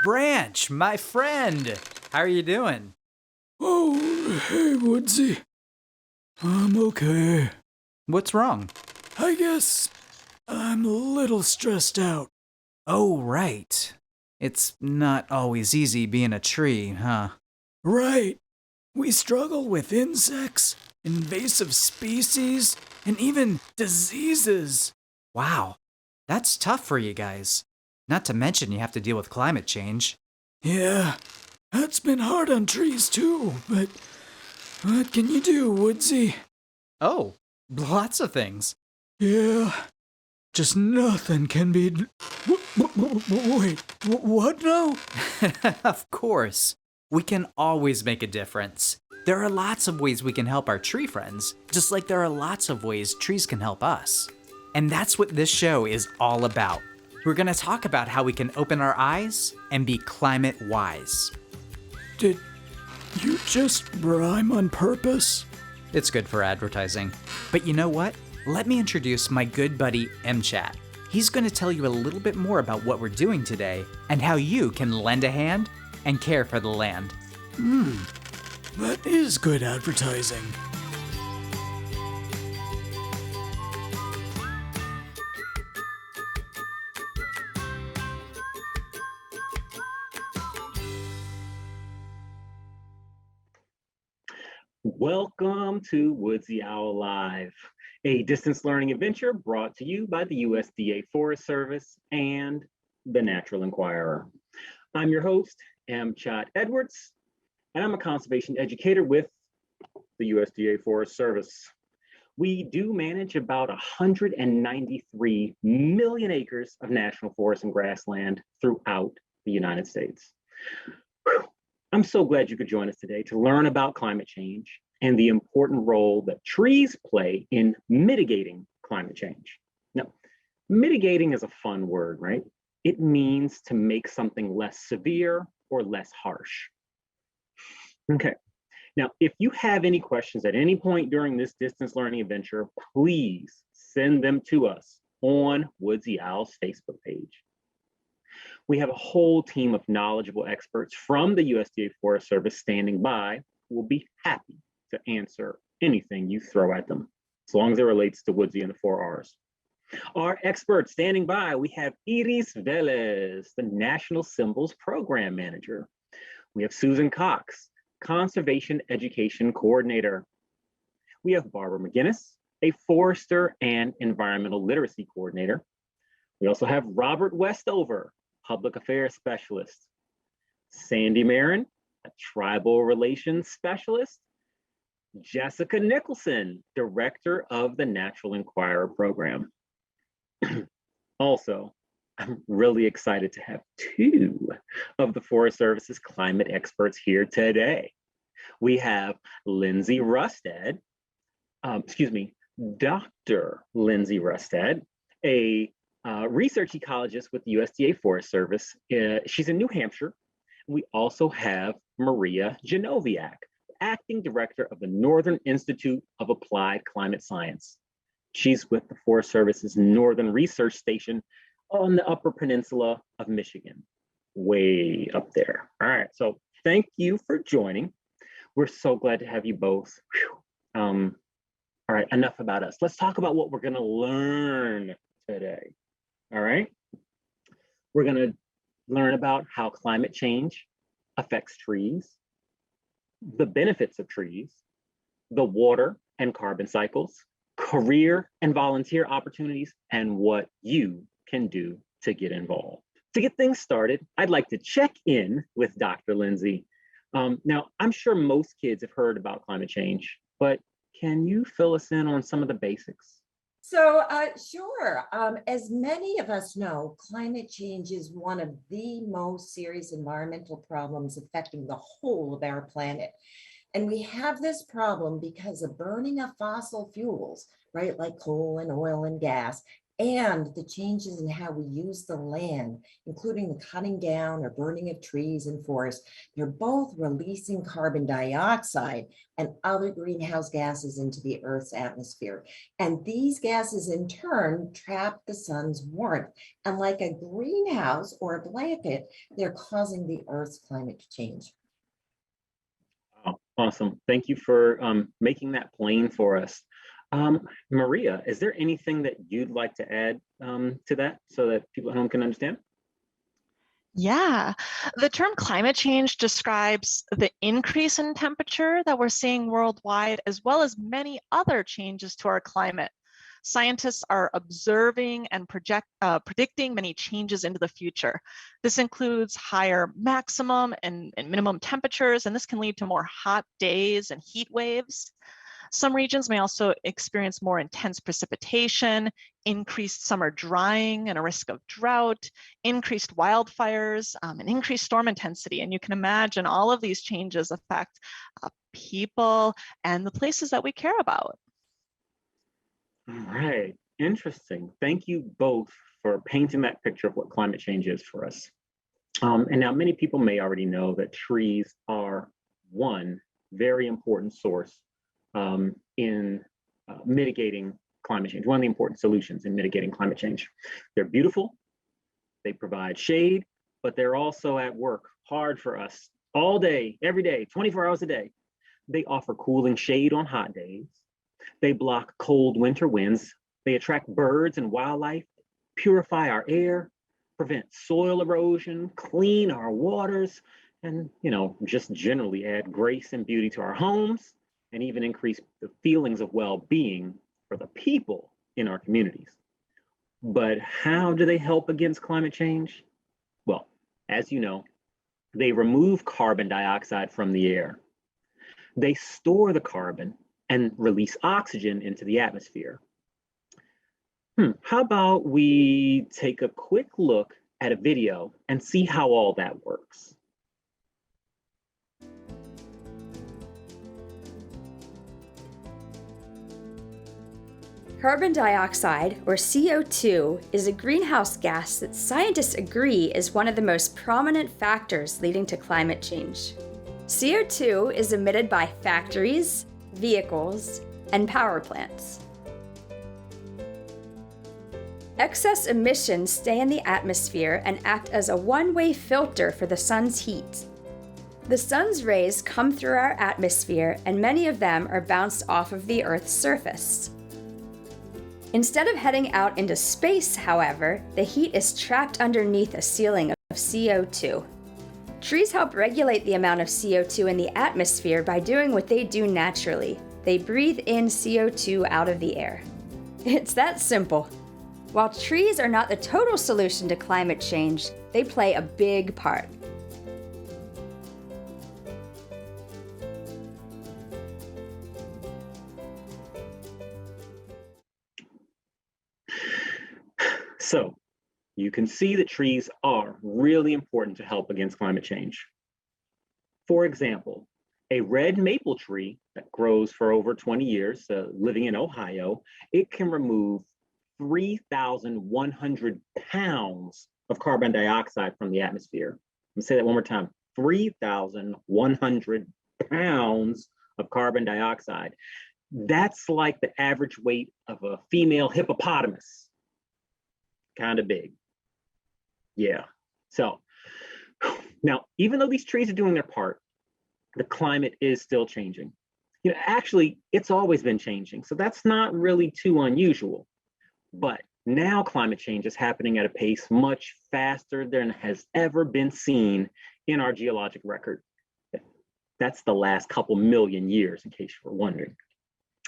Branch, my friend. How are you doing? Oh, hey, Woodsy. I'm okay. What's wrong? I guess I'm a little stressed out. Oh, right. It's not always easy being a tree, huh? Right. We struggle with insects, invasive species, and even diseases. Wow. That's tough for you guys. Not to mention you have to deal with climate change. Yeah, that's been hard on trees too, but what can you do, Woodsy? Oh, lots of things. Yeah, just nothing can be. Wait, what now? Of course. We can always make a difference. There are lots of ways we can help our tree friends, just like there are lots of ways trees can help us. And that's what this show is all about. We're going to talk about how we can open our eyes and be climate wise. Did you just rhyme on purpose? It's good for advertising. But you know what? Let me introduce my good buddy MChat. He's going to tell you a little bit more about what we're doing today and how you can lend a hand and care for the land. That is good advertising. Welcome to Woodsy Owl Live, a distance learning adventure brought to you by the USDA Forest Service and the Natural Enquirer. I'm your host, M. Chot Edwards, and I'm a conservation educator with the USDA Forest Service. We do manage about 193 million acres of national forest and grassland throughout the United States. I'm so glad you could join us today to learn about climate change and the important role that trees play in mitigating climate change. Now, mitigating is a fun word, right? It means to make something less severe or less harsh. Okay, now if you have any questions at any point during this distance learning adventure, please send them to us on Woodsy Owl's Facebook page. We have a whole team of knowledgeable experts from the USDA Forest Service standing by who will be happy to answer anything you throw at them, as long as it relates to Woodsy and the 4Rs. Our experts standing by, we have Iris Velez, the National Symbols Program Manager. We have Susan Cox, Conservation Education Coordinator. We have Barbara McGinnis, a Forester and Environmental Literacy Coordinator. We also have Robert Westover, Public Affairs Specialist. Sandy Marin, a Tribal Relations Specialist. Jessica Nicholson, Director of the Natural Enquirer Program. Also, I'm really excited to have two of the Forest Service's climate experts here today. We have Lindsay Rustad, Dr. Lindsay Rustad, a research ecologist with the USDA Forest Service. She's in New Hampshire. We also have Maria Genoviak, Acting Director of the Northern Institute of Applied Climate Science. She's with the Forest Service's Northern Research Station on the Upper Peninsula of Michigan, way up there. All right, so thank you for joining. We're so glad to have you both. All right, enough about us. Let's talk about what we're gonna learn today. All right, we're gonna learn about how climate change affects trees, the benefits of trees, the water and carbon cycles, career and volunteer opportunities, and what you can do to get involved. To get things started, I'd like to check in with Dr. Lindsay. Now, I'm sure most kids have heard about climate change, but can you fill us in on some of the basics? Sure. As many of us know, climate change is one of the most serious environmental problems affecting the whole of our planet. And we have this problem because the burning of fossil fuels, right, like coal and oil and gas, and the changes in how we use the land, including the cutting down or burning of trees and forests, they're both releasing carbon dioxide and other greenhouse gases into the Earth's atmosphere. And these gases in turn trap the sun's warmth. And like a greenhouse or a blanket, they're causing the Earth's climate to change. Wow, awesome. Thank you for making that plain for us. Maria, is there anything that you'd like to add to that so that people at home can understand? Yeah, the term climate change describes the increase in temperature that we're seeing worldwide, as well as many other changes to our climate. Scientists are observing and predicting many changes into the future. This includes higher maximum and minimum temperatures, and this can lead to more hot days and heat waves. Some regions may also experience more intense precipitation, increased summer drying and a risk of drought, increased wildfires, and increased storm intensity. And you can imagine all of these changes affect people and the places that we care about. All right, interesting. Thank you both for painting that picture of what climate change is for us. And now many people may already know that trees are one very important source in mitigating climate change, one of the important solutions in mitigating climate change. They're beautiful, they provide shade, but they're also at work hard for us all day, every day, 24 hours a day. They offer cooling shade on hot days. They block cold winter winds. They attract birds and wildlife, purify our air, prevent soil erosion, clean our waters, and just generally add grace and beauty to our homes, and even increase the feelings of well-being for the people in our communities. But how do they help against climate change? Well, as you know, they remove carbon dioxide from the air. They store the carbon and release oxygen into the atmosphere. How about we take a quick look at a video and see how all that works? Carbon dioxide, or CO2, is a greenhouse gas that scientists agree is one of the most prominent factors leading to climate change. CO2 is emitted by factories, vehicles, and power plants. Excess emissions stay in the atmosphere and act as a one-way filter for the sun's heat. The sun's rays come through our atmosphere, and many of them are bounced off of the Earth's surface. Instead of heading out into space, however, the heat is trapped underneath a ceiling of CO2. Trees help regulate the amount of CO2 in the atmosphere by doing what they do naturally. They breathe in CO2 out of the air. It's that simple. While trees are not the total solution to climate change, they play a big part. So you can see that trees are really important to help against climate change. For example, a red maple tree that grows for over 20 years, living in Ohio, it can remove 3,100 pounds of carbon dioxide from the atmosphere. Let me say that one more time, 3,100 pounds of carbon dioxide. That's like the average weight of a female hippopotamus. Kind of big. Yeah. So now, even though these trees are doing their part, the climate is still changing. Actually, it's always been changing. So that's not really too unusual. But now climate change is happening at a pace much faster than has ever been seen in our geologic record. That's the last couple million years, in case you were wondering.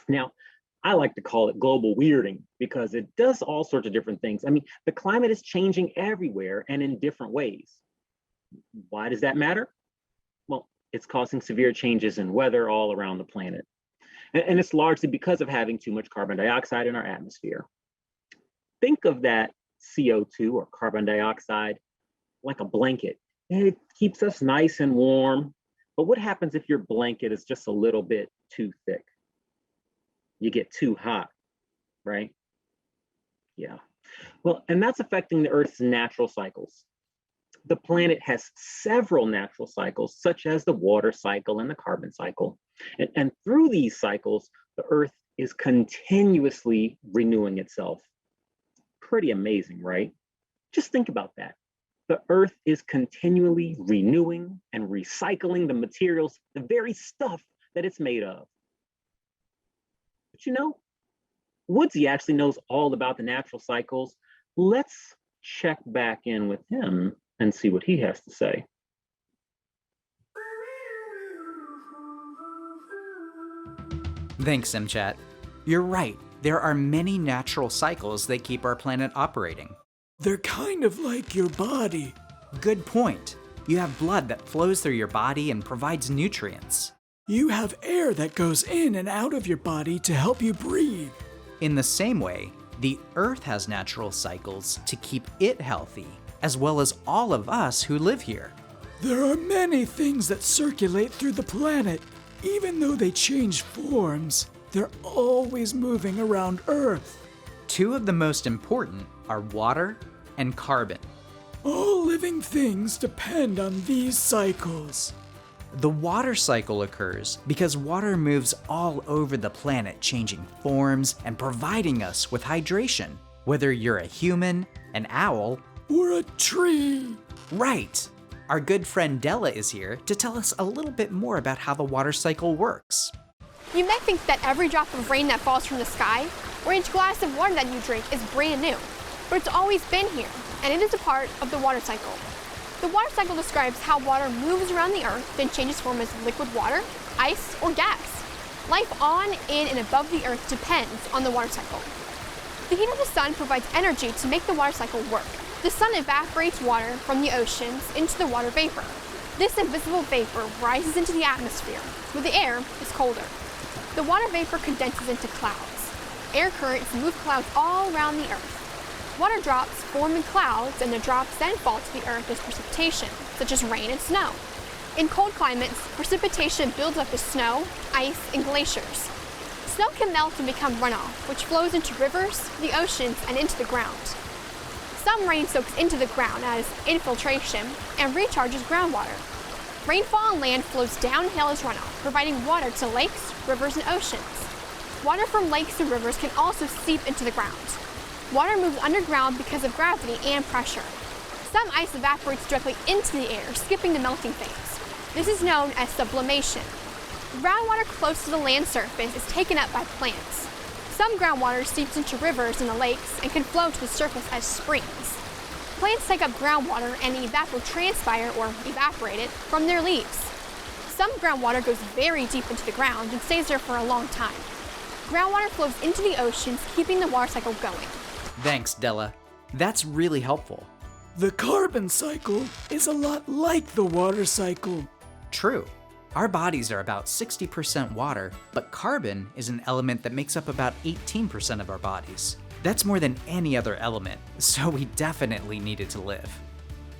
Now, I like to call it global weirding because it does all sorts of different things. I mean, the climate is changing everywhere and in different ways. Why does that matter? Well, it's causing severe changes in weather all around the planet. And it's largely because of having too much carbon dioxide in our atmosphere. Think of that CO2 or carbon dioxide like a blanket. It keeps us nice and warm. But what happens if your blanket is just a little bit too thick? You get too hot, right? Yeah. Well, and that's affecting the Earth's natural cycles. The planet has several natural cycles, such as the water cycle and the carbon cycle. And through these cycles, the Earth is continuously renewing itself. Pretty amazing, right? Just think about that. The Earth is continually renewing and recycling the materials, the very stuff that it's made of. But you know, Woodsy actually knows all about the natural cycles. Let's check back in with him and see what he has to say. Thanks, Simchat. You're right. There are many natural cycles that keep our planet operating. They're kind of like your body. Good point. You have blood that flows through your body and provides nutrients. You have air that goes in and out of your body to help you breathe. In the same way, the Earth has natural cycles to keep it healthy, as well as all of us who live here. There are many things that circulate through the planet. Even though they change forms, they're always moving around Earth. Two of the most important are water and carbon. All living things depend on these cycles. The water cycle occurs because water moves all over the planet, changing forms and providing us with hydration, whether you're a human, an owl, or a tree. Right. Our good friend Della is here to tell us a little bit more about how the water cycle works. You may think that every drop of rain that falls from the sky or each glass of water that you drink is brand new, but it's always been here, and it is a part of the water cycle. The water cycle describes how water moves around the Earth, then changes form as liquid water, ice, or gas. Life on, in, and above the Earth depends on the water cycle. The heat of the sun provides energy to make the water cycle work. The sun evaporates water from the oceans into the water vapor. This invisible vapor rises into the atmosphere, where the air is colder. The water vapor condenses into clouds. Air currents move clouds all around the Earth. Water drops form in clouds, and the drops then fall to the Earth as precipitation, such as rain and snow. In cold climates, precipitation builds up as snow, ice, and glaciers. Snow can melt and become runoff, which flows into rivers, the oceans, and into the ground. Some rain soaks into the ground as infiltration and recharges groundwater. Rainfall on land flows downhill as runoff, providing water to lakes, rivers, and oceans. Water from lakes and rivers can also seep into the ground. Water moves underground because of gravity and pressure. Some ice evaporates directly into the air, skipping the melting phase. This is known as sublimation. Groundwater close to the land surface is taken up by plants. Some groundwater seeps into rivers and the lakes and can flow to the surface as springs. Plants take up groundwater and evapotranspire, or evaporate it, from their leaves. Some groundwater goes very deep into the ground and stays there for a long time. Groundwater flows into the oceans, keeping the water cycle going. Thanks, Della. That's really helpful. The carbon cycle is a lot like the water cycle. True. Our bodies are about 60% water, but carbon is an element that makes up about 18% of our bodies. That's more than any other element, so we definitely need it to live.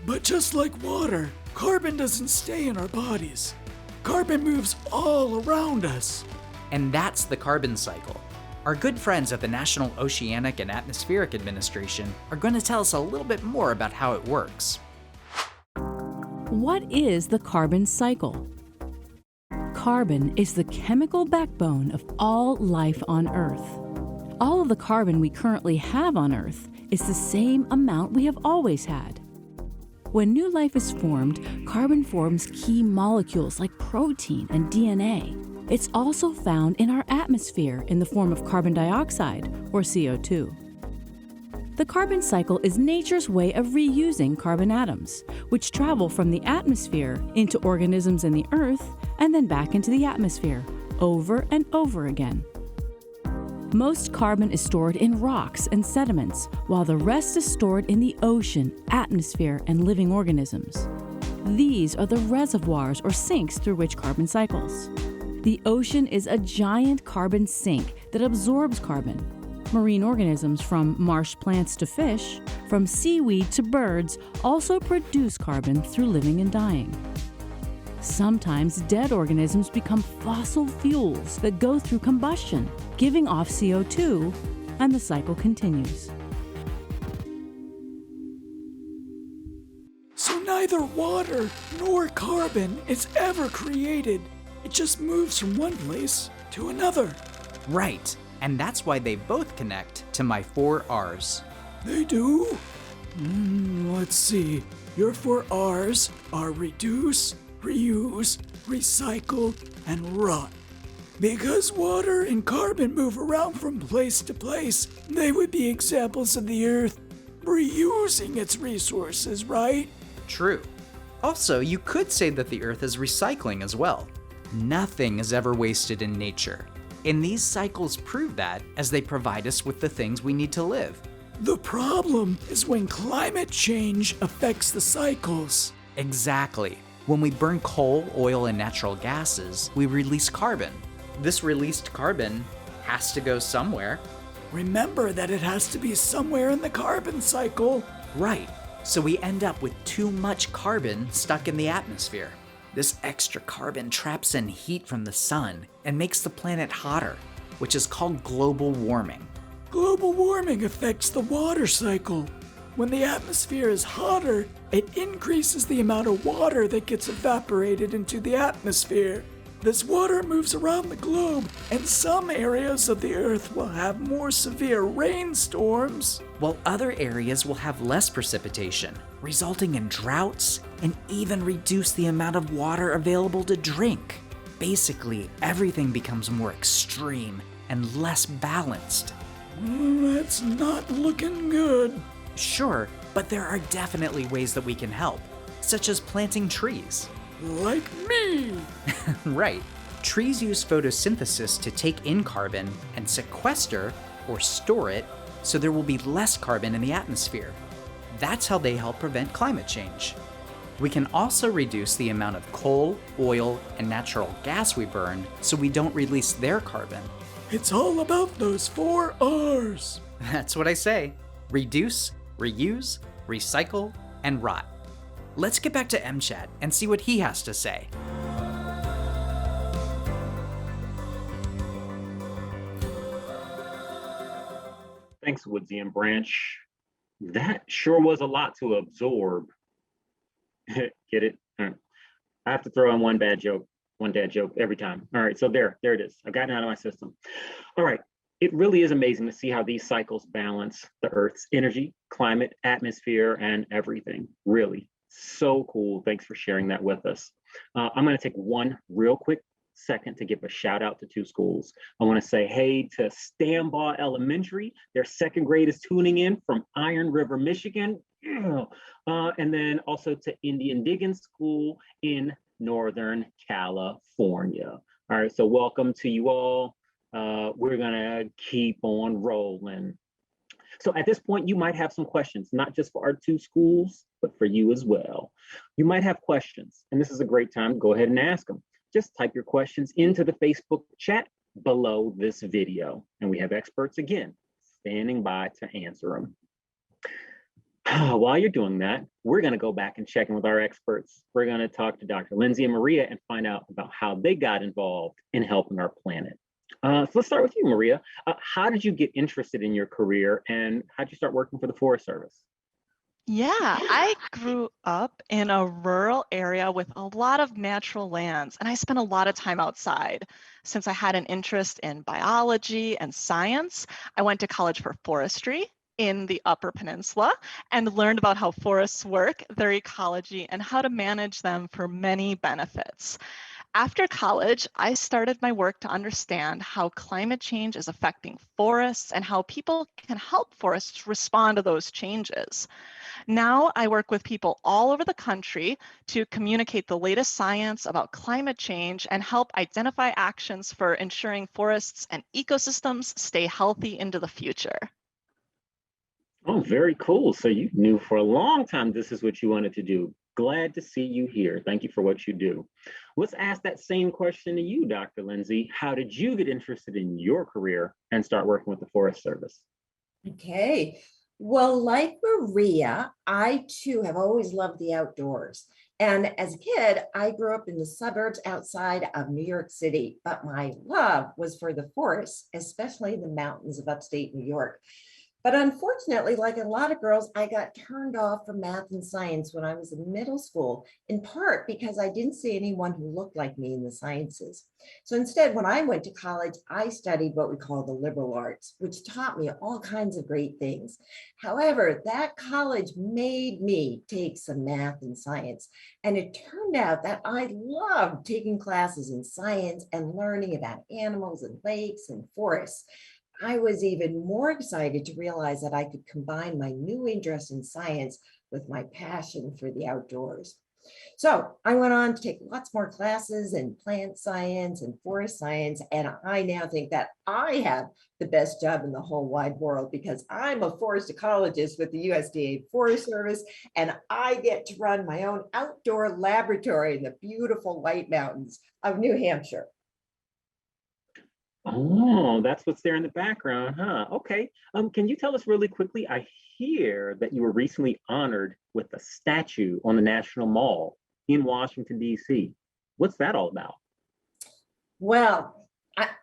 But just like water, carbon doesn't stay in our bodies. Carbon moves all around us. And that's the carbon cycle. Our good friends at the National Oceanic and Atmospheric Administration are going to tell us a little bit more about how it works. What is the carbon cycle? Carbon is the chemical backbone of all life on Earth. All of the carbon we currently have on Earth is the same amount we have always had. When new life is formed, carbon forms key molecules like protein and DNA. It's also found in our atmosphere in the form of carbon dioxide, or CO2. The carbon cycle is nature's way of reusing carbon atoms, which travel from the atmosphere into organisms in the Earth and then back into the atmosphere, over and over again. Most carbon is stored in rocks and sediments, while the rest is stored in the ocean, atmosphere, and living organisms. These are the reservoirs or sinks through which carbon cycles. The ocean is a giant carbon sink that absorbs carbon. Marine organisms, from marsh plants to fish, from seaweed to birds, also produce carbon through living and dying. Sometimes dead organisms become fossil fuels that go through combustion, giving off CO2, and the cycle continues. neither water nor carbon is ever created. It just moves from one place to another. Right, and that's why they both connect to my 4 R's. They do? Let's see. Your 4 R's are reduce, reuse, recycle, and rot. Because water and carbon move around from place to place, they would be examples of the Earth reusing its resources, right? True. Also, you could say that the Earth is recycling as well. Nothing is ever wasted in nature. And these cycles prove that as they provide us with the things we need to live. The problem is when climate change affects the cycles. Exactly. When we burn coal, oil, and natural gases, we release carbon. This released carbon has to go somewhere. Remember that it has to be somewhere in the carbon cycle. Right. So we end up with too much carbon stuck in the atmosphere. This extra carbon traps in heat from the sun and makes the planet hotter, which is called global warming. Global warming affects the water cycle. When the atmosphere is hotter, it increases the amount of water that gets evaporated into the atmosphere. This water moves around the globe, and some areas of the Earth will have more severe rainstorms, while other areas will have less precipitation, resulting in droughts and even reduce the amount of water available to drink. Basically, everything becomes more extreme and less balanced. That's not looking good. Sure, but there are definitely ways that we can help, such as planting trees. Like me! Right. Trees use photosynthesis to take in carbon and sequester or store it so there will be less carbon in the atmosphere. That's how they help prevent climate change. We can also reduce the amount of coal, oil, and natural gas we burn so we don't release their carbon. It's all about those 4 R's. That's what I say. Reduce, reuse, recycle, and rot. Let's get back to MChat and see what he has to say. Thanks, Woodsy and Branch. That sure was a lot to absorb. Get it? All right. I have to throw in one dad joke every time. All right, so there it is. I've gotten it out of my system. All right, it really is amazing to see how these cycles balance the Earth's energy, climate, atmosphere, and everything. Really, so cool. Thanks for sharing that with us. I'm going to take one real quick second to give a shout out to 2 schools. I want to say hey to Stambaugh Elementary. Their 2nd grade is tuning in from Iron River, Michigan. And then also to Indian Diggins School in Northern California. All right, so welcome to you all. We're gonna keep on rolling. So at this point, you might have some questions, not just for our 2 schools, but for you as well. You might have questions, and this is a great time to go ahead and ask them. Just type your questions into the Facebook chat below this video, and we have experts again standing by to answer them. While you're doing that, we're going to go back and check in with our experts. We're going to talk to Dr. Lindsay and Maria and find out about how they got involved in helping our planet. So let's start with you, Maria. How did you get interested in your career, and how did you start working for the Forest Service? Yeah, I grew up in a rural area with a lot of natural lands, and I spent a lot of time outside. Since I had an interest in biology and science, I went to college for forestry in the Upper Peninsula and learned about how forests work, their ecology, and how to manage them for many benefits. After college, I started my work to understand how climate change is affecting forests and how people can help forests respond to those changes. Now I work with people all over the country to communicate the latest science about climate change and help identify actions for ensuring forests and ecosystems stay healthy into the future. Oh, very cool. So you knew for a long time this is what you wanted to do. Glad to see you here. Thank you for what you do. Let's ask that same question to you, Dr. Lindsay. How did you get interested in your career and start working with the Forest Service? Okay. Well, like Maria, I too have always loved the outdoors. And as a kid, I grew up in the suburbs outside of New York City, but my love was for the forests, especially the mountains of upstate New York. But unfortunately, like a lot of girls, I got turned off from math and science when I was in middle school, in part because I didn't see anyone who looked like me in the sciences. So instead, when I went to college, I studied what we call the liberal arts, which taught me all kinds of great things. However, that college made me take some math and science. And it turned out that I loved taking classes in science and learning about animals and lakes and forests. I was even more excited to realize that I could combine my new interest in science with my passion for the outdoors. So I went on to take lots more classes in plant science and forest science, and I now think that I have the best job in the whole wide world because I'm a forest ecologist with the USDA Forest Service, and I get to run my own outdoor laboratory in the beautiful White Mountains of New Hampshire. Oh, that's what's there in the background, huh? Okay. Can you tell us really quickly? I hear that you were recently honored with a statue on the National Mall in Washington, D.C. What's that all about? Well,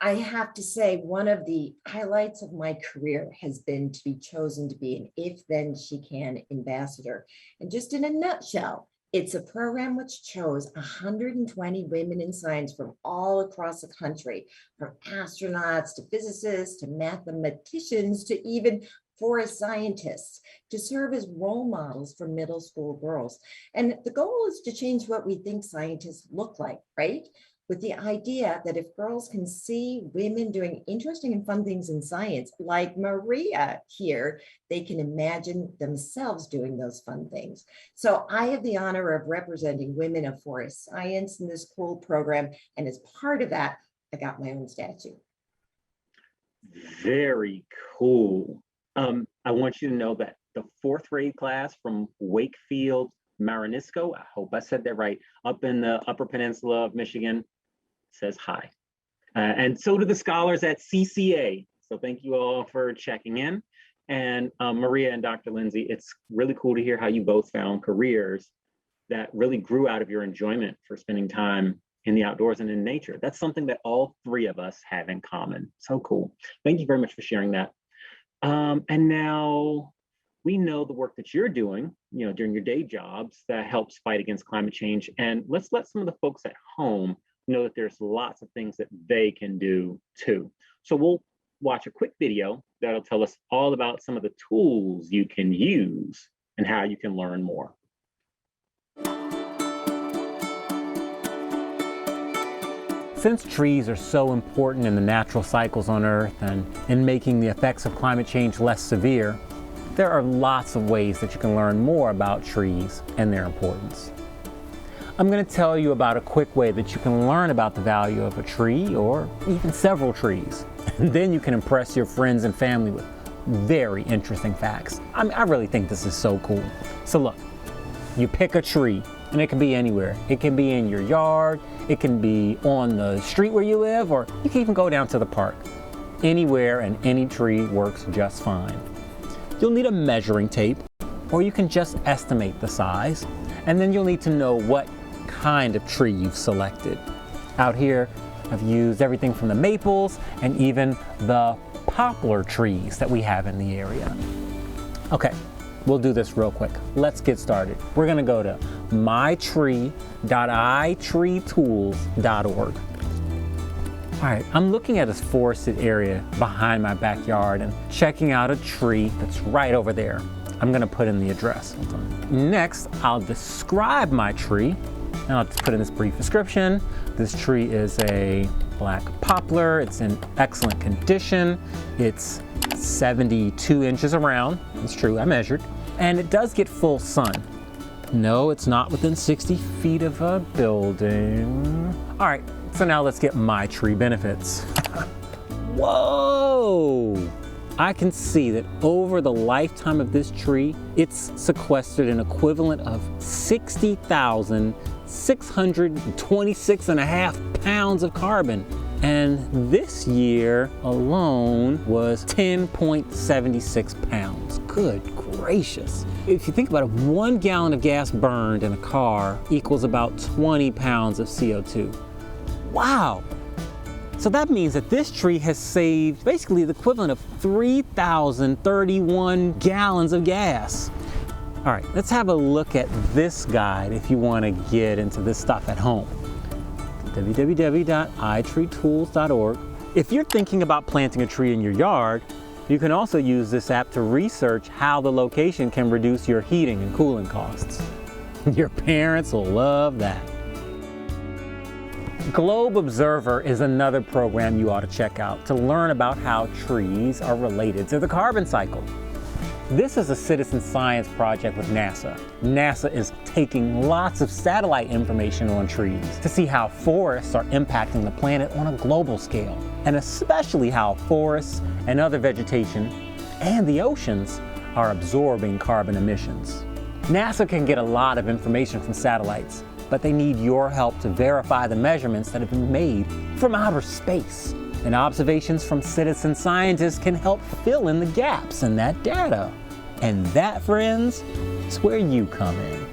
I have to say, one of the highlights of my career has been to be chosen to be an If Then She Can ambassador. And just in a nutshell, it's a program which chose 120 women in science from all across the country, from astronauts to physicists to mathematicians to even forest scientists, to serve as role models for middle school girls. And the goal is to change what we think scientists look like, right? With the idea that if girls can see women doing interesting and fun things in science, like Maria here, they can imagine themselves doing those fun things. So I have the honor of representing women of forest science in this cool program. And as part of that, I got my own statue. Very cool. I want you to know that the fourth grade class from Wakefield, Marinisco, I hope I said that right, up in the Upper Peninsula of Michigan, says hi. And so do the scholars at CCA. So thank you all for checking in. And Maria and Dr. Lindsay, it's really cool to hear how you both found careers that really grew out of your enjoyment for spending time in the outdoors and in nature. That's something that all three of us have in common. So cool. Thank you very much for sharing that. And now we know the work that you're doing, during your day jobs that helps fight against climate change. And let's let some of the folks at home know that there's lots of things that they can do too. So we'll watch a quick video that'll tell us all about some of the tools you can use and how you can learn more. Since trees are so important in the natural cycles on Earth and in making the effects of climate change less severe, there are lots of ways that you can learn more about trees and their importance. I'm going to tell you about a quick way that you can learn about the value of a tree or even several trees. And then you can impress your friends and family with very interesting facts. I really think this is so cool. So look, you pick a tree, and it can be anywhere. It can be in your yard, it can be on the street where you live, or you can even go down to the park. Anywhere and any tree works just fine. You'll need a measuring tape, or you can just estimate the size, and then you'll need to know what kind of tree you've selected. Out here, I've used everything from the maples and even the poplar trees that we have in the area. Okay, we'll do this real quick. Let's get started. We're gonna go to mytree.itreetools.org. All right, I'm looking at this forested area behind my backyard and checking out a tree that's right over there. I'm gonna put in the address. Next, I'll describe my tree, and I'll just put in this brief description. This tree is a black poplar. It's in excellent condition. It's 72 inches around. It's true, I measured. And it does get full sun. No, it's not within 60 feet of a building. All right, so now let's get my tree benefits. Whoa! I can see that over the lifetime of this tree, it's sequestered an equivalent of 60,626.5 pounds of carbon. And this year alone was 10.76 pounds. Good gracious. If you think about it, 1 gallon of gas burned in a car equals about 20 pounds of CO2. Wow. So that means that this tree has saved basically the equivalent of 3,031 gallons of gas. All right, let's have a look at this guide if you want to get into this stuff at home. www.itreetools.org. If you're thinking about planting a tree in your yard, you can also use this app to research how the location can reduce your heating and cooling costs. Your parents will love that. Globe Observer is another program you ought to check out to learn about how trees are related to the carbon cycle. This is a citizen science project with NASA. NASA is taking lots of satellite information on trees to see how forests are impacting the planet on a global scale, and especially how forests and other vegetation and the oceans are absorbing carbon emissions. NASA can get a lot of information from satellites, but they need your help to verify the measurements that have been made from outer space. And observations from citizen scientists can help fill in the gaps in that data. And that, friends, is where you come in.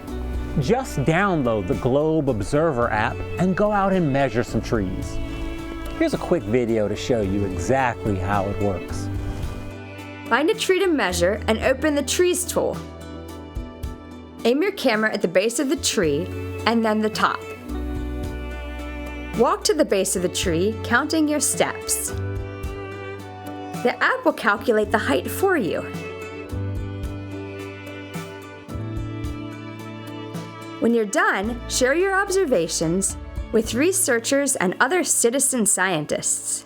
Just download the Globe Observer app and go out and measure some trees. Here's a quick video to show you exactly how it works. Find a tree to measure and open the Trees tool. Aim your camera at the base of the tree and then the top. Walk to the base of the tree, counting your steps. The app will calculate the height for you. When you're done, share your observations with researchers and other citizen scientists.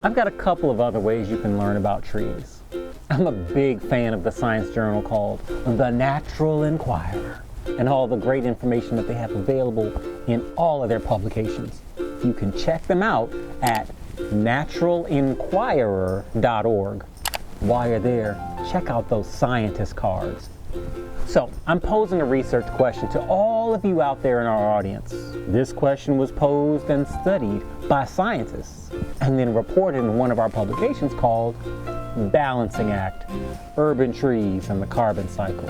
I've got a couple of other ways you can learn about trees. I'm a big fan of the science journal called The Natural Enquirer and all the great information that they have available in all of their publications. You can check them out at naturalenquirer.org. While you're there, check out those scientist cards. So, I'm posing a research question to all of you out there in our audience. This question was posed and studied by scientists and then reported in one of our publications called Balancing Act: Urban Trees and the Carbon Cycle.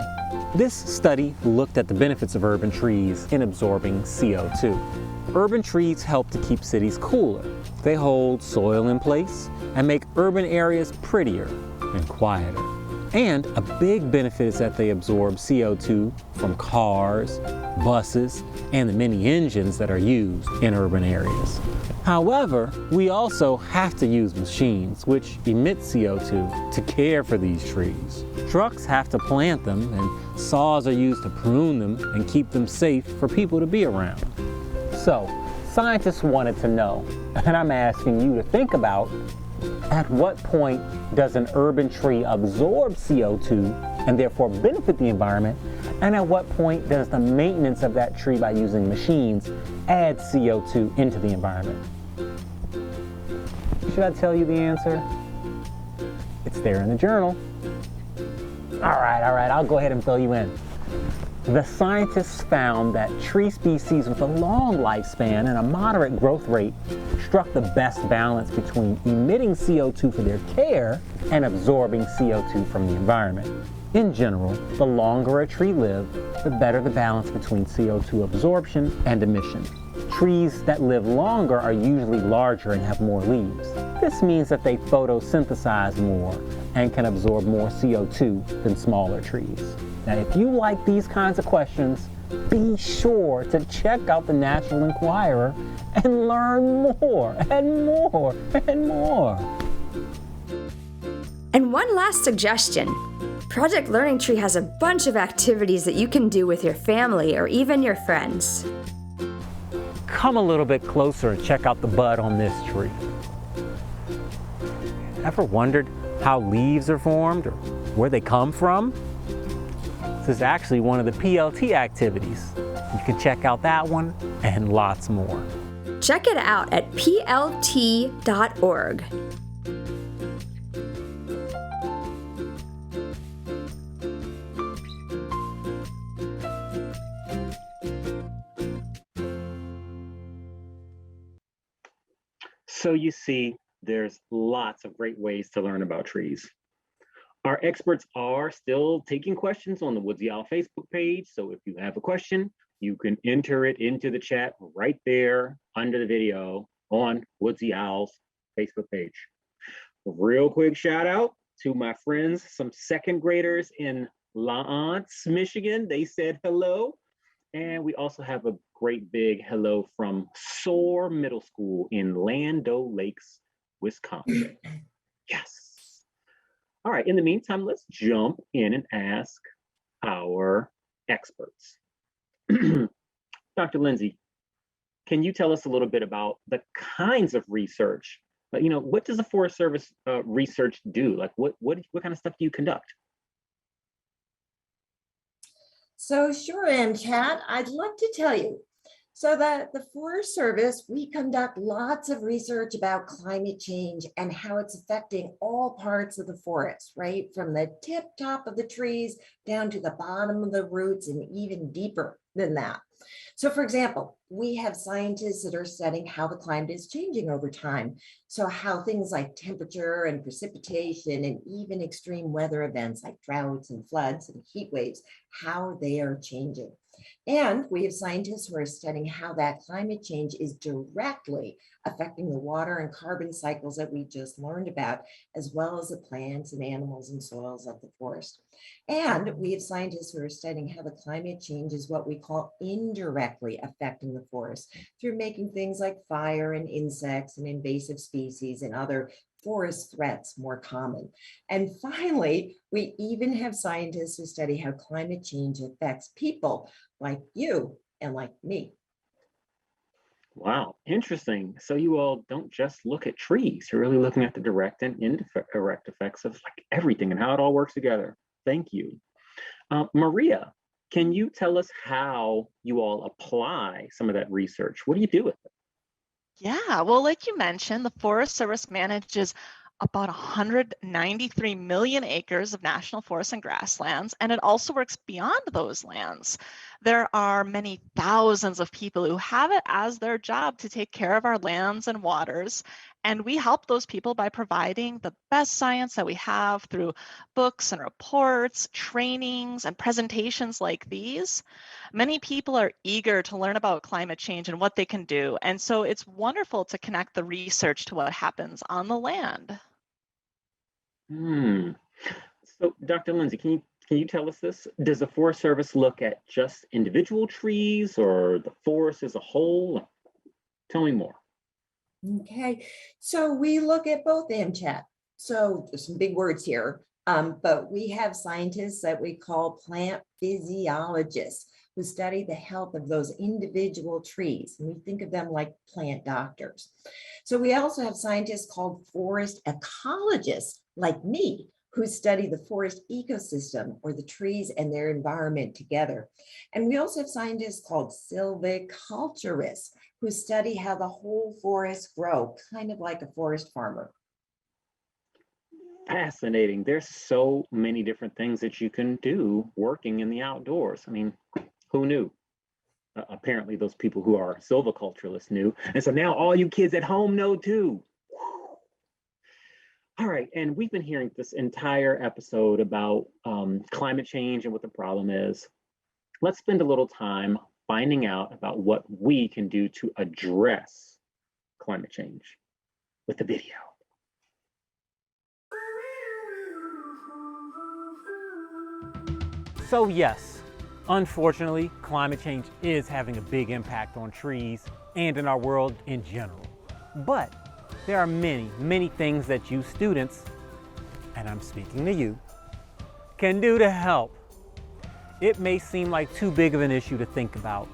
This study looked at the benefits of urban trees in absorbing CO2. Urban trees help to keep cities cooler. They hold soil in place and make urban areas prettier and quieter. And a big benefit is that they absorb CO2 from cars, buses, and the many engines that are used in urban areas. However, we also have to use machines which emit CO2 to care for these trees. Trucks have to plant them, and saws are used to prune them and keep them safe for people to be around. So, scientists wanted to know, and I'm asking you to think about, at what point does an urban tree absorb CO2 and therefore benefit the environment? And at what point does the maintenance of that tree by using machines add CO2 into the environment? Should I tell you the answer? It's there in the journal. All right, I'll go ahead and fill you in. The scientists found that tree species with a long lifespan and a moderate growth rate struck the best balance between emitting CO2 for their care and absorbing CO2 from the environment. In general, the longer a tree lived, the better the balance between CO2 absorption and emission. Trees that live longer are usually larger and have more leaves. This means that they photosynthesize more and can absorb more CO2 than smaller trees. Now, if you like these kinds of questions, be sure to check out the Natural Enquirer and learn more and more and more. And one last suggestion. Project Learning Tree has a bunch of activities that you can do with your family or even your friends. Come a little bit closer and check out the bud on this tree. Ever wondered how leaves are formed or where they come from? This is actually one of the PLT activities. You can check out that one and lots more. Check it out at plt.org. So you see, there's lots of great ways to learn about trees. Our experts are still taking questions on the Woodsy Owl Facebook page. So if you have a question, you can enter it into the chat right there under the video on Woodsy Owl's Facebook page. Real quick shout out to my friends, some second graders in L'Anse, Michigan. They said hello. And we also have a great big hello from Soar Middle School in Lando Lakes, Wisconsin. Yes. All right, in the meantime, let's jump in and ask our experts. Dr. Lindsay, can you tell us a little bit about the kinds of research? What does the Forest Service research do? Like, what kind of stuff do you conduct? So sure, MCAT, I'd love to tell you. So the Forest Service, we conduct lots of research about climate change and how it's affecting all parts of the forest, right? From the tip top of the trees down to the bottom of the roots and even deeper than that. So for example, we have scientists that are studying how the climate is changing over time. So how things like temperature and precipitation and even extreme weather events like droughts and floods and heat waves, how they are changing. And we have scientists who are studying how that climate change is directly affecting the water and carbon cycles that we just learned about, as well as the plants and animals and soils of the forest. And we have scientists who are studying how the climate change is what we call indirectly affecting the forest through making things like fire and insects and invasive species and other forest threats more common. And finally, we even have scientists who study how climate change affects people like you and like me. Wow, interesting. So you all don't just look at trees, you're really looking at the direct and indirect effects of like everything and how it all works together. Thank you. Maria, can you tell us how you all apply some of that research? What do you do with it? Yeah, well, like you mentioned, the Forest Service manages about 193 million acres of national forests and grasslands, and it also works beyond those lands. There are many thousands of people who have it as their job to take care of our lands and waters, and we help those people by providing the best science that we have through books and reports, trainings, and presentations like these. Many people are eager to learn about climate change and what they can do, and so it's wonderful to connect the research to what happens on the land. So, Dr. Lindsay, can you tell us this? Does the Forest Service look at just individual trees or the forest as a whole? Tell me more. Okay, so we look at both, MChat. So there's some big words here, but we have scientists that we call plant physiologists who study the health of those individual trees. And we think of them like plant doctors. So we also have scientists called forest ecologists like me, who study the forest ecosystem or the trees and their environment together. And we also have scientists called silviculturists who study how the whole forests grow, kind of like a forest farmer. Fascinating. There's so many different things that you can do working in the outdoors. I mean, who knew? Apparently those people who are silviculturists knew. And so now all you kids at home know too. All right, and we've been hearing this entire episode about climate change and what the problem is. Let's spend a little time finding out about what we can do to address climate change with the video. So yes, unfortunately, climate change is having a big impact on trees and in our world in general. But there are many, many things that you students, and I'm speaking to you, can do to help. It may seem like too big of an issue to think about,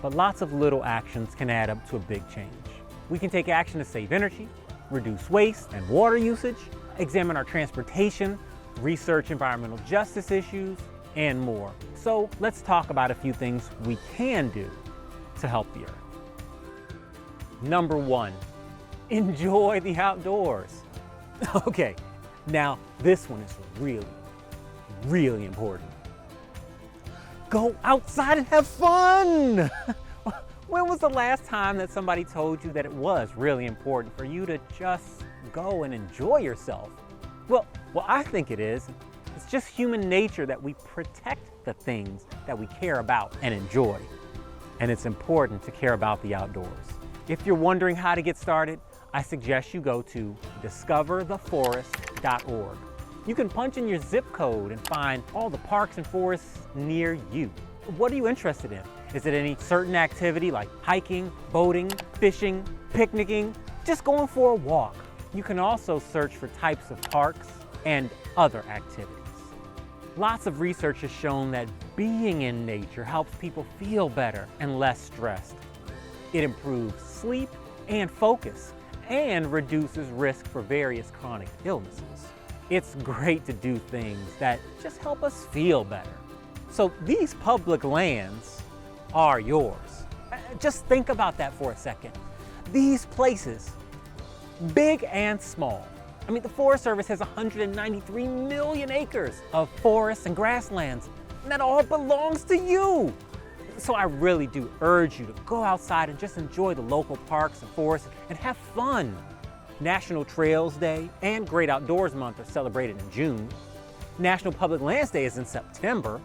but lots of little actions can add up to a big change. We can take action to save energy, reduce waste and water usage, examine our transportation, research environmental justice issues, and more. So let's talk about a few things we can do to help the Earth. Number one, enjoy the outdoors. Okay, now this one is really, really important. Go outside and have fun! When was the last time that somebody told you that it was really important for you to just go and enjoy yourself? Well, I think it is. It's just human nature that we protect the things that we care about and enjoy. And it's important to care about the outdoors. If you're wondering how to get started, I suggest you go to discovertheforest.org. You can punch in your zip code and find all the parks and forests near you. What are you interested in? Is it any certain activity like hiking, boating, fishing, picnicking, just going for a walk? You can also search for types of parks and other activities. Lots of research has shown that being in nature helps people feel better and less stressed. It improves sleep and focus and reduces risk for various chronic illnesses. It's great to do things that just help us feel better. So these public lands are yours. Just think about that for a second. These places, big and small. I mean, the Forest Service has 193 million acres of forests and grasslands, and that all belongs to you. So I really do urge you to go outside and just enjoy the local parks and forests and have fun. National Trails Day and Great Outdoors Month are celebrated in June. National Public Lands Day is in September.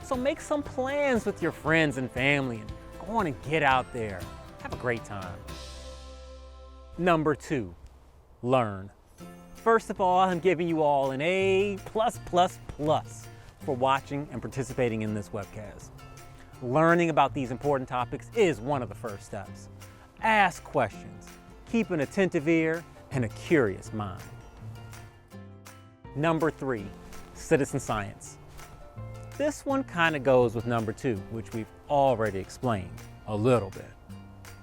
So make some plans with your friends and family and go on and get out there. Have a great time. Number 2, learn. First of all, I'm giving you all an A+++ for watching and participating in this webcast. Learning about these important topics is one of the first steps. Ask questions, keep an attentive ear, and a curious mind. Number 3, citizen science. This one kind of goes with number 2, which we've already explained a little bit.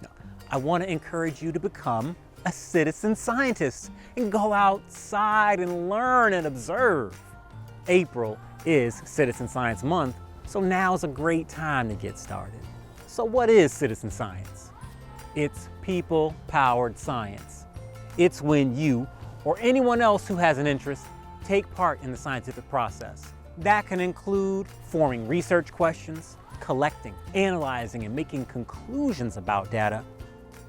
Now, I want to encourage you to become a citizen scientist and go outside and learn and observe. April is Citizen Science Month, so now's a great time to get started. So what is citizen science? It's people-powered science. It's when you or anyone else who has an interest take part in the scientific process. That can include forming research questions, collecting, analyzing, and making conclusions about data,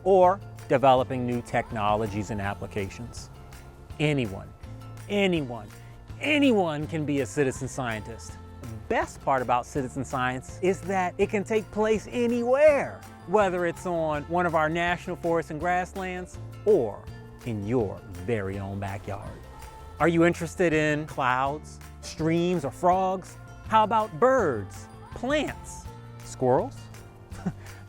or developing new technologies and applications. Anyone can be a citizen scientist. The best part about citizen science is that it can take place anywhere, whether it's on one of our national forests and grasslands or in your very own backyard. Are you interested in clouds, streams, or frogs? How about birds, plants, squirrels?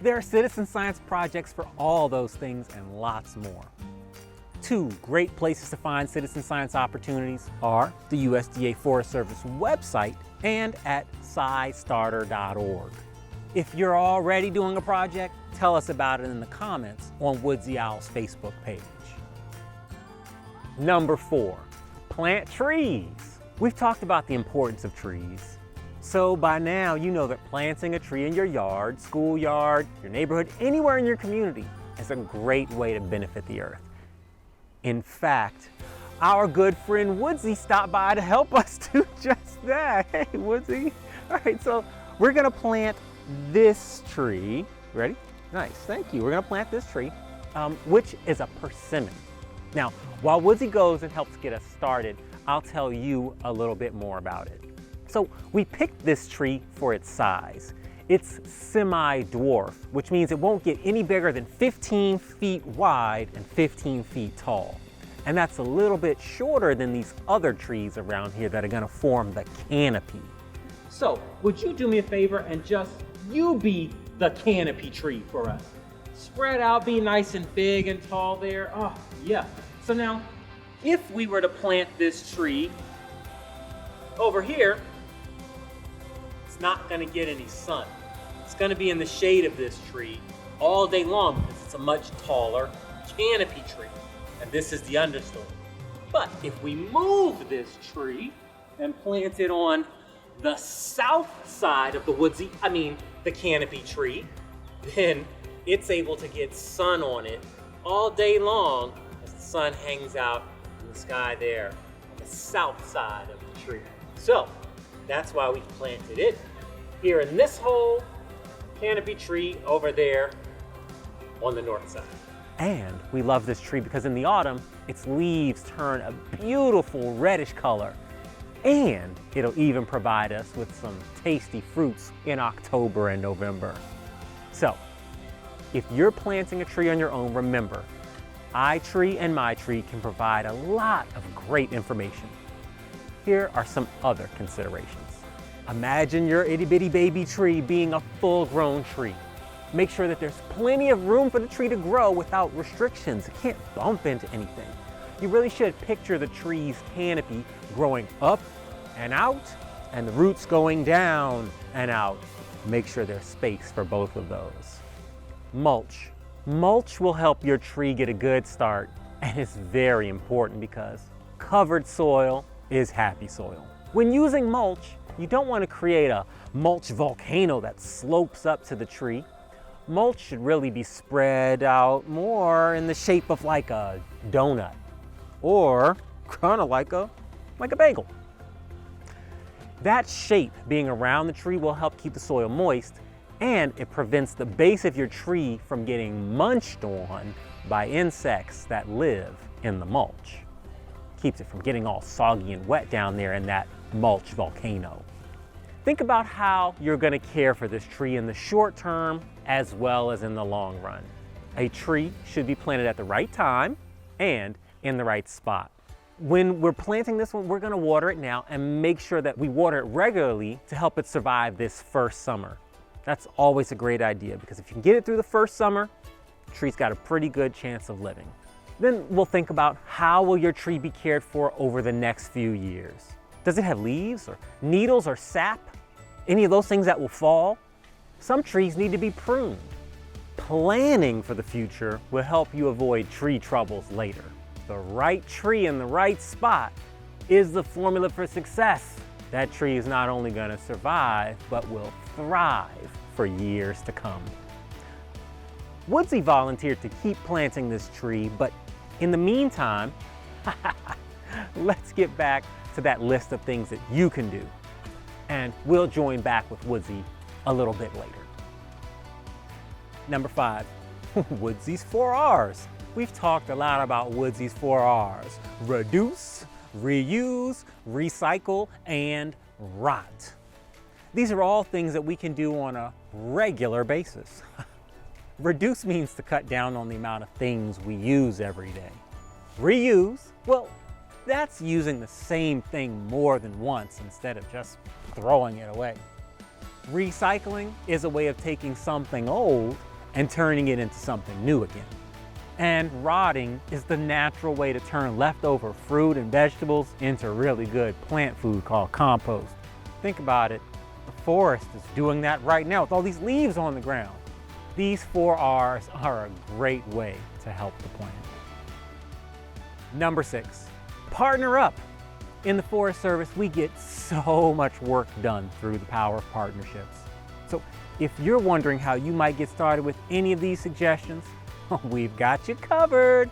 There are citizen science projects for all those things and lots more. 2 great places to find citizen science opportunities are the USDA Forest Service website and at scistarter.org. If you're already doing a project, tell us about it in the comments on Woodsy Owl's Facebook page. Number 4, plant trees. We've talked about the importance of trees. So by now, you know that planting a tree in your yard, schoolyard, your neighborhood, anywhere in your community is a great way to benefit the earth. In fact, our good friend Woodsy stopped by to help us do just that. Hey, Woodsy. All right, so we're gonna plant this tree. Ready? Nice, thank you. We're gonna plant this tree, which is a persimmon. Now, while Woodsy goes and helps get us started, I'll tell you a little bit more about it. So we picked this tree for its size. It's semi-dwarf, which means it won't get any bigger than 15 feet wide and 15 feet tall. And that's a little bit shorter than these other trees around here that are gonna form the canopy. So would you do me a favor and just you be the canopy tree for us? Spread out, be nice and big and tall there. Oh, yeah. So now, if we were to plant this tree over here, it's not gonna get any sun. It's gonna be in the shade of this tree all day long because it's a much taller canopy tree. And this is the understory. But if we move this tree and plant it on the south side of the canopy tree, then it's able to get sun on it all day long as the sun hangs out in the sky there on the south side of the tree. So that's why we planted it here in this whole canopy tree over there on the north side. And we love this tree because in the autumn, its leaves turn a beautiful reddish color. And it'll even provide us with some tasty fruits in October and November. So, if you're planting a tree on your own, remember, iTree and MyTree can provide a lot of great information. Here are some other considerations. Imagine your itty bitty baby tree being a full-grown tree. Make sure that there's plenty of room for the tree to grow without restrictions. It can't bump into anything. You really should picture the tree's canopy growing up and out, and the roots going down and out. Make sure there's space for both of those. Mulch. Mulch will help your tree get a good start, and it's very important because covered soil is happy soil. When using mulch, you don't want to create a mulch volcano that slopes up to the tree. Mulch should really be spread out more in the shape of like a donut, or kind of like a bagel. That shape being around the tree will help keep the soil moist, and it prevents the base of your tree from getting munched on by insects that live in the mulch. Keeps it from getting all soggy and wet down there in that mulch volcano. Think about how you're going to care for this tree in the short term as well as in the long run. A tree should be planted at the right time and in the right spot. When we're planting this one, we're going to water it now and make sure that we water it regularly to help it survive this first summer. That's always a great idea because if you can get it through the first summer, the tree's got a pretty good chance of living. Then we'll think about how will your tree be cared for over the next few years. Does it have leaves or needles or sap? Any of those things that will fall? Some trees need to be pruned. Planning for the future will help you avoid tree troubles later. The right tree in the right spot is the formula for success. That tree is not only going to survive, but will thrive for years to come. Woodsy volunteered to keep planting this tree, but in the meantime, let's get back to that list of things that you can do. And we'll join back with Woodsy a little bit later. Number 5, Woodsy's 4 R's. We've talked a lot about Woodsy's 4 R's: reduce, reuse, recycle, and rot. These are all things that we can do on a regular basis. Reduce means to cut down on the amount of things we use every day. Reuse, well, that's using the same thing more than once instead of just throwing it away. Recycling is a way of taking something old and turning it into something new again. And rotting is the natural way to turn leftover fruit and vegetables into really good plant food called compost. Think about it, the forest is doing that right now with all these leaves on the ground. These 4 R's are a great way to help the planet. Number 6, partner up. In the Forest Service, we get so much work done through the power of partnerships. So if you're wondering how you might get started with any of these suggestions, we've got you covered.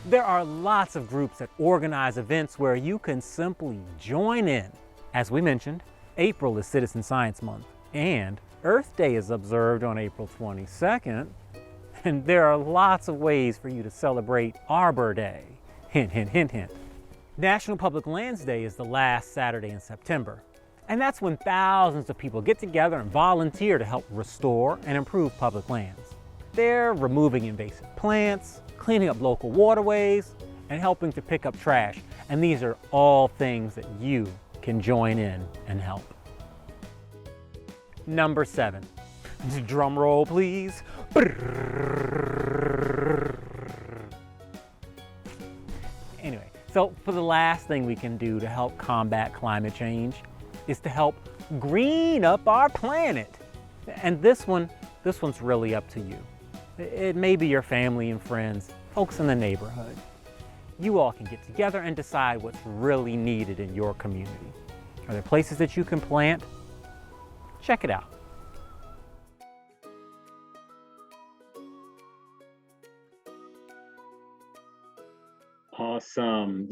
There are lots of groups that organize events where you can simply join in. As we mentioned, April is Citizen Science Month, and Earth Day is observed on April 22nd, and there are lots of ways for you to celebrate Arbor Day. Hint, hint, hint, hint. National Public Lands Day is the last Saturday in September, and that's when thousands of people get together and volunteer to help restore and improve public lands. They're removing invasive plants, cleaning up local waterways, and helping to pick up trash, and these are all things that you can join in and help. Number 7, drum roll please. Anyway, so for the last thing we can do to help combat climate change is to help green up our planet. And this one's really up to you. It may be your family and friends, folks in the neighborhood. You all can get together and decide what's really needed in your community. Are there places that you can plant? Check it out. Awesome.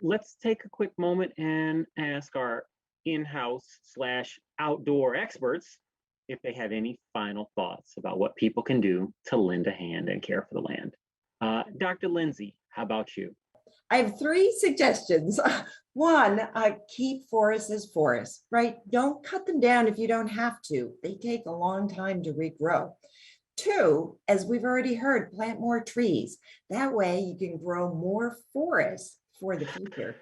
Let's take a quick moment and ask our in-house/outdoor experts if they have any final thoughts about what people can do to lend a hand and care for the land. Dr. Lindsay, how about you? I have 3 suggestions. One, keep forests as forests, right? Don't cut them down if you don't have to. They take a long time to regrow. 2, as we've already heard, plant more trees. That way you can grow more forests for the future.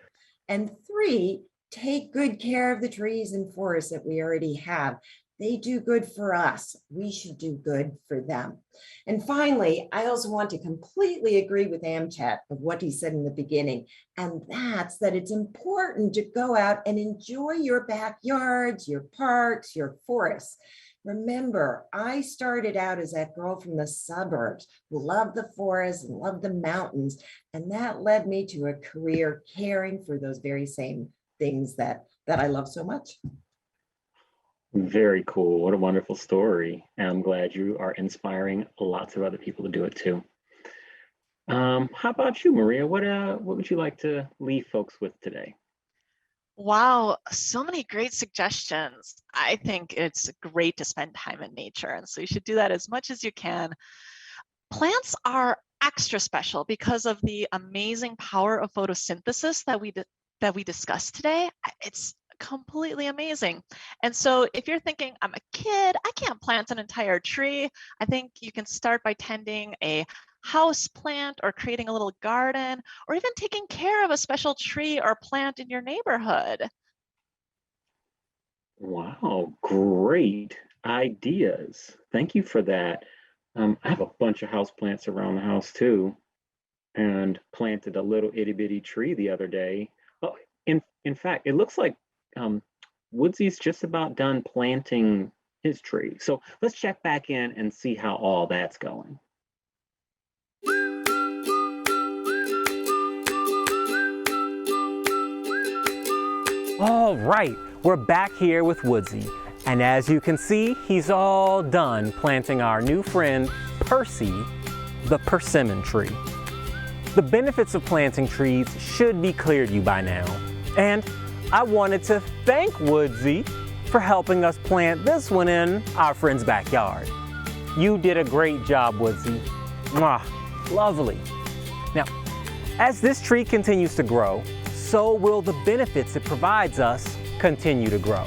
And 3, take good care of the trees and forests that we already have. They do good for us. We should do good for them. And finally, I also want to completely agree with Amchat of what he said in the beginning. And that's that it's important to go out and enjoy your backyards, your parks, your forests. Remember, I started out as that girl from the suburbs who loved the forest and loved the mountains. And that led me to a career caring for those very same things that I love so much. Very cool. What a wonderful story. And I'm glad you are inspiring lots of other people to do it too. How about you, Maria? What would you like to leave folks with today? Wow, so many great suggestions. I think it's great to spend time in nature, and so you should do that as much as you can. Plants are extra special because of the amazing power of photosynthesis that we discussed today. It's completely amazing. And so if you're thinking, I'm a kid, I can't plant an entire tree, I think you can start by tending a house plant or creating a little garden or even taking care of a special tree or plant in your neighborhood. Wow, great ideas. Thank you for that. I have a bunch of house plants around the house too, and planted a little itty bitty tree the other day. Oh, in fact, it looks like Woodsy's just about done planting his tree. So let's check back in and see how all that's going. All right, we're back here with Woodsy. And as you can see, he's all done planting our new friend, Percy, the persimmon tree. The benefits of planting trees should be clear to you by now. And I wanted to thank Woodsy for helping us plant this one in our friend's backyard. You did a great job, Woodsy. Mwah, lovely. Now, as this tree continues to grow, so will the benefits it provides us continue to grow.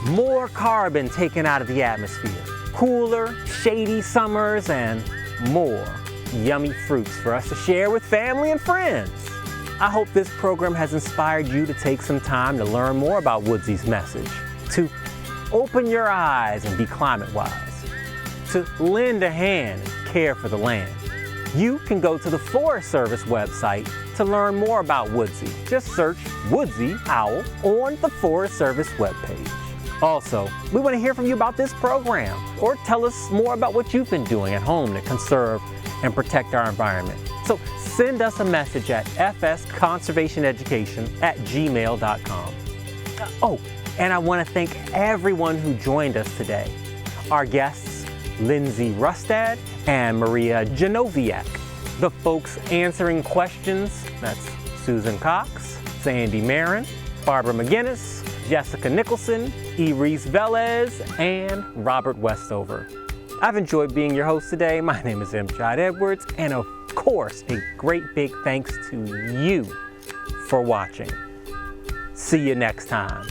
More carbon taken out of the atmosphere, cooler, shady summers, and more yummy fruits for us to share with family and friends. I hope this program has inspired you to take some time to learn more about Woodsy's message, to open your eyes and be climate wise, to lend a hand and care for the land. You can go to the Forest Service website to learn more about Woodsy. Just search Woodsy Owl on the Forest Service webpage. Also, we want to hear from you about this program, or tell us more about what you've been doing at home to conserve and protect our environment. So send us a message at fsconservationeducation@gmail.com. Oh, and I want to thank everyone who joined us today. Our guests, Lindsay Rustad and Maria Genoviak. The folks answering questions, that's Susan Cox, Sandy Marin, Barbara McGinnis, Jessica Nicholson, Iris Velez, and Robert Westover. I've enjoyed being your host today. My name is Amchat Edwards, and of course, a great big thanks to you for watching. See you next time.